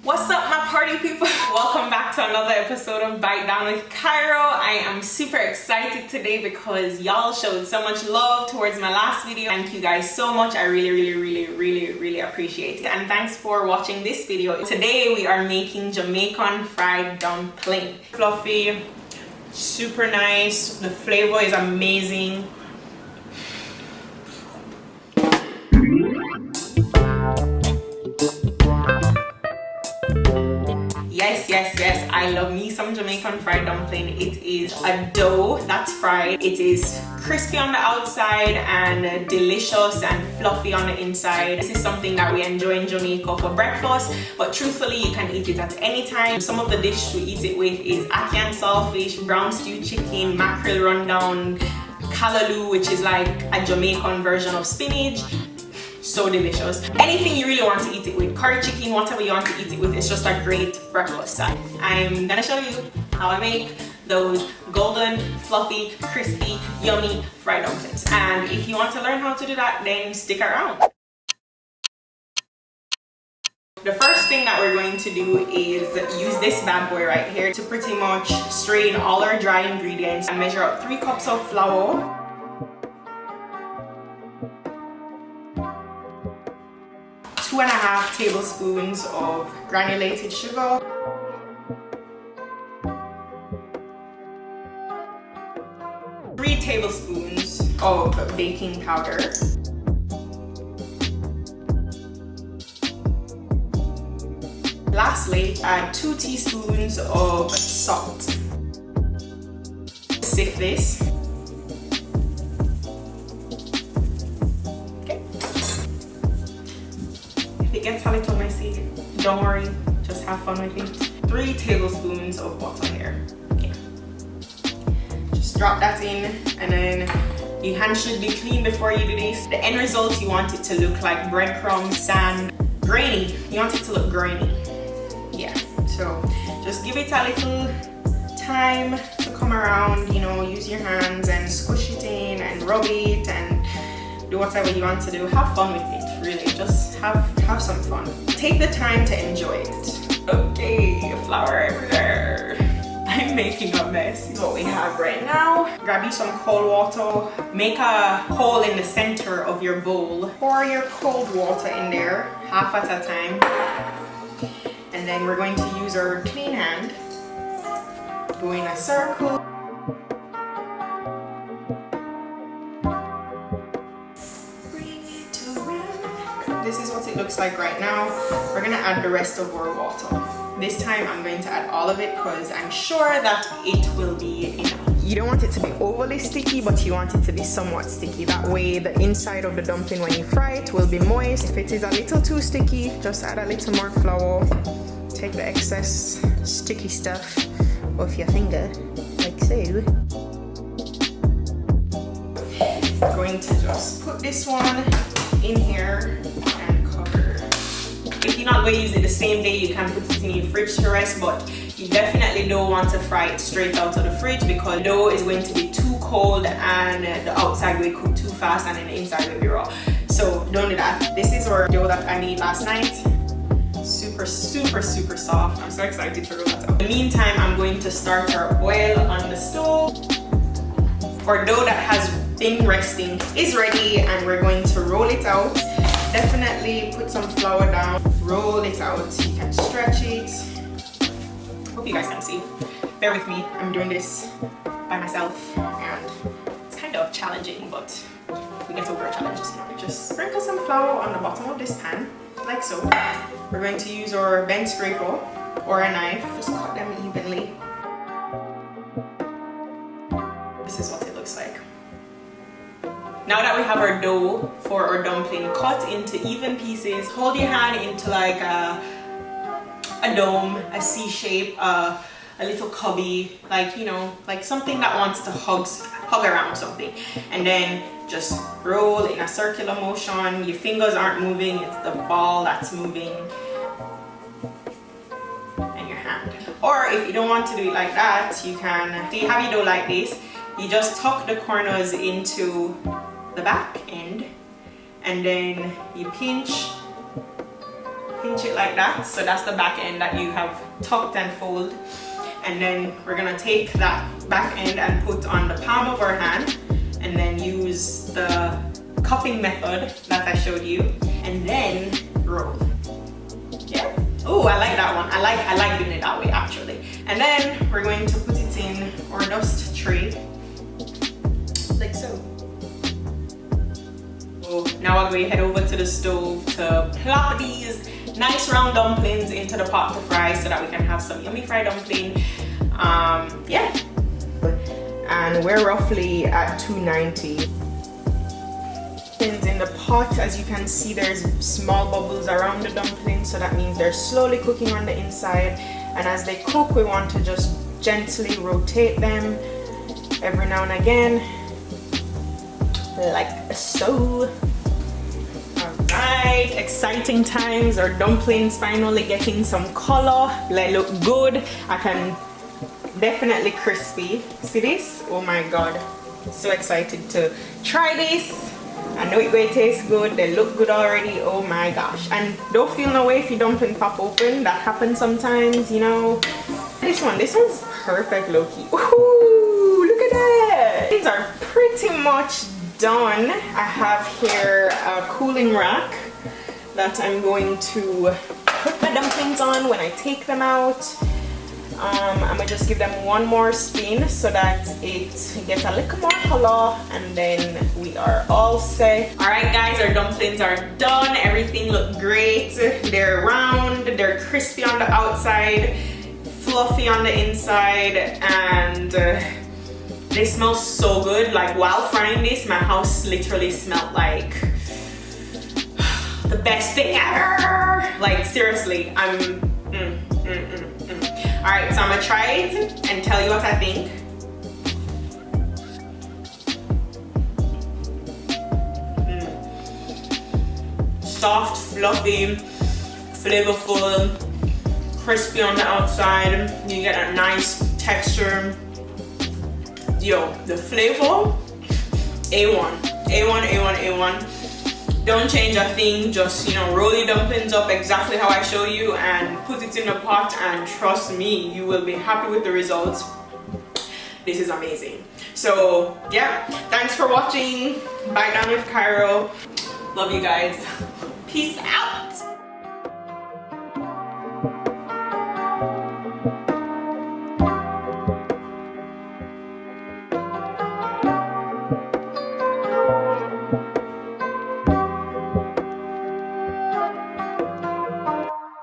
What's up, my party people? Welcome back to another episode of Bite Down with Cairo. I am super excited today because y'all showed so much love towards my last video. Thank you guys so much. I really appreciate it. And thanks for watching this video. Today we are making Jamaican fried dumpling. Fluffy, super nice. The flavor is amazing. Yes, I love me some Jamaican fried dumpling. It is a dough that's fried. It is crispy on the outside and delicious and fluffy on the inside. This is something that we enjoy in Jamaica for breakfast, but truthfully you can eat it at any time. Some of the dishes we eat it with is ackee and saltfish, brown stew chicken, mackerel rundown, callaloo, which is like a Jamaican version of spinach. So delicious. Anything you really want to eat it with, curry chicken, whatever you want to eat it with, it's just a great breakfast side. I'm gonna show you how I make those golden, fluffy, crispy, yummy fried dumplings. And if you want to learn how to do that, then stick around. The first thing that we're going to do is use this bad boy right here to pretty much strain all our dry ingredients and measure out 3 cups of flour, 2.5 tablespoons of granulated sugar, 3 tablespoons of baking powder, lastly add 2 teaspoons of salt. Sift this. Gets a little messy, don't worry, just have fun with it. 3 tablespoons of butter here. Okay. Just drop that in, and then your hands should be clean before you do this. The end result, you want it to look like breadcrumbs, sand, grainy. You want it to look grainy. Yeah, so just give it a little time to come around, you know, use your hands and squish it in and rub it and do whatever you want to do. Have fun with it. Really, just have some fun. Take the time to enjoy it. Okay, flour everywhere. I'm making a mess. This is what we have right now. Grab you some cold water. Make a hole in the center of your bowl. Pour your cold water in there, half at a time. And then we're going to use our clean hand. Go in a circle. This is what it looks like right now. We're gonna add the rest of our water. This time I'm going to add all of it because I'm sure that it will be enough. You don't want it to be overly sticky, but you want it to be somewhat sticky. That way the inside of the dumpling when you fry it will be moist. If it is a little too sticky, just add a little more flour. Take the excess sticky stuff off your finger, like so. I'm going to just put this one in here and cover. If you're not going to use it the same day, you can put it in your fridge to rest, but you definitely don't want to fry it straight out of the fridge because the dough is going to be too cold and the outside will cook too fast and then the inside will be raw. So don't do that. This is our dough that I made last night. Super soft. I'm so excited to roll that out. In the meantime, I'm going to start our oil on the stove. Our dough that has been resting is ready and we're going to roll it out. Definitely put some flour down, roll it out. You can stretch it. Hope you guys can see. Bear with me, I'm doing this by myself and it's kind of challenging, but we get over our challenges now. Just sprinkle some flour on the bottom of this pan, like so. We're going to use our bent scraper or a knife. Just cut them evenly. This is what it looks like. Now that we have our dough for our dumpling cut into even pieces, hold your hand into like a dome, a C shape, a little cubby, like, you know, like something that wants to hug around something. And then just roll in a circular motion. Your fingers aren't moving, it's the ball that's moving. And your hand. Or if you don't want to do it like that, you can, so you have your dough like this. You just tuck the corners into the back end and then you pinch pinch it like that. So that's the back end that you have tucked and fold. And then we're gonna take that back end and put on the palm of our hand, and then use the cupping method that I showed you, and then roll. Yeah. Oh, I like that one. I like doing it that way actually. And then we're going to put it in our dust tray, like so. So now I'm going to head over to the stove to plop these nice round dumplings into the pot to fry, so that we can have some yummy fried dumpling. Yeah. And we're roughly at 290. In the pot, as you can see, there's small bubbles around the dumpling, so that means they're slowly cooking on the inside. And as they cook, we want to just gently rotate them every now and again, like so. Alright, exciting times. Our dumplings finally getting some color. They look good. I can definitely crispy. See this? Oh my god, so excited to try this. I know it will taste good. They look good already. Oh my gosh. And don't feel no way if your dumpling pop open. That happens sometimes, you know. This one's perfect, low-key. Ooh, look at that. These are pretty much done. I have here a cooling rack that I'm going to put my dumplings on when I take them out. I'm gonna just give them one more spin so that it gets a little more color, and then we are all set. All right guys, our dumplings are done. Everything looked great. They're round, they're crispy on the outside, fluffy on the inside, and they smell so good. Like while frying this, my house literally smelled like the best thing ever. Like seriously, I'm Alright, so I'm gonna try it and tell you what I think. Soft, fluffy, flavorful, crispy on the outside. You get a nice texture. Yo, the flavor, A1, A1, A1, A1. Don't change a thing, just, you know, roll your dumplings up exactly how I show you and put it in a pot, and trust me, you will be happy with the results. This is amazing. So yeah, thanks for watching. Bite Down with Cairo. Love you guys. Peace out.